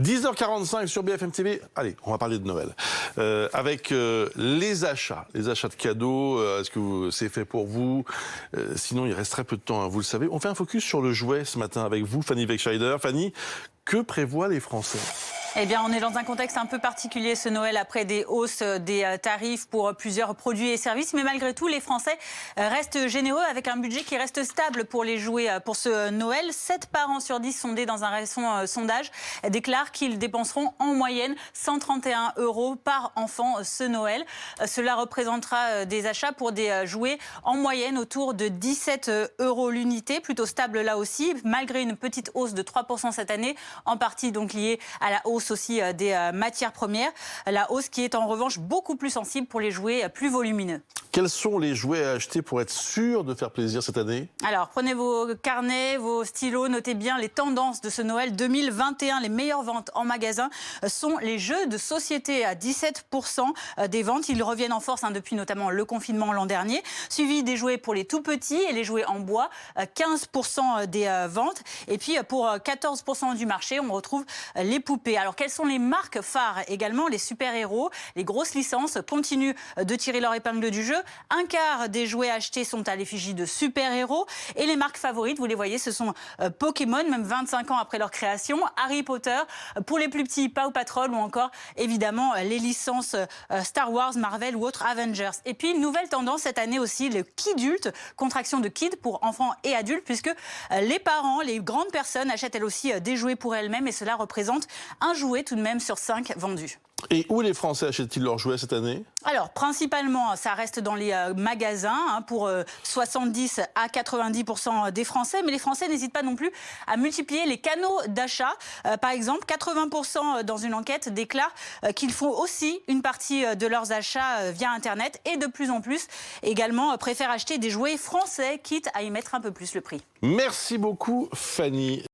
10h45 sur BFM TV. Allez, on va parler de Noël. Avec les achats de cadeaux. Est-ce que c'est fait pour vous? Sinon, il reste très peu de temps, hein, vous le savez. On fait un focus sur le jouet ce matin avec vous, Fanny Wegscheider. Fanny, que prévoient les Français? Eh bien, on est dans un contexte un peu particulier ce Noël après des hausses des tarifs pour plusieurs produits et services. Mais malgré tout, les Français restent généreux avec un budget qui reste stable pour les jouets pour ce Noël. 7 parents sur 10 sondés dans un récent sondage déclarent qu'ils dépenseront en moyenne 131 € par enfant ce Noël. Cela représentera des achats pour des jouets en moyenne autour de 17 € l'unité, plutôt stable là aussi, malgré une petite hausse de 3% cette année, en partie donc liée à la hausse aussi des matières premières. La hausse qui est en revanche beaucoup plus sensible pour les jouets plus volumineux. Quels sont les jouets à acheter pour être sûr de faire plaisir cette année? Alors, prenez vos carnets, vos stylos, notez bien les tendances de ce Noël 2021. Les meilleures ventes en magasin sont les jeux de société à 17% des ventes. Ils reviennent en force depuis notamment le confinement l'an dernier. Suivi des jouets pour les tout petits et les jouets en bois, 15% des ventes. Et puis pour 14% du marché, on retrouve les poupées. Alors, quelles sont les marques phares également? Les super-héros, les grosses licences continuent de tirer leur épingle du jeu. Un quart des jouets achetés sont à l'effigie de super-héros. Et les marques favorites, vous les voyez, ce sont Pokémon, même 25 ans après leur création, Harry Potter, pour les plus petits, Paw Patrol, ou encore, évidemment, les licences Star Wars, Marvel ou autres Avengers. Et puis, une nouvelle tendance cette année aussi, le Kidulte, contraction de Kid pour enfants et adultes, puisque les parents, les grandes personnes achètent elles aussi des jouets pour elles-mêmes, et cela représente un jouet tout de même sur 5 vendus. Et où les Français achètent-ils leurs jouets cette année? Alors, principalement, ça reste dans les magasins, pour 70 à 90% des Français. Mais les Français n'hésitent pas non plus à multiplier les canaux d'achat. Par exemple, 80% dans une enquête déclarent qu'ils font aussi une partie de leurs achats via Internet. Et de plus en plus, également, préfèrent acheter des jouets français, quitte à y mettre un peu plus le prix. Merci beaucoup, Fanny.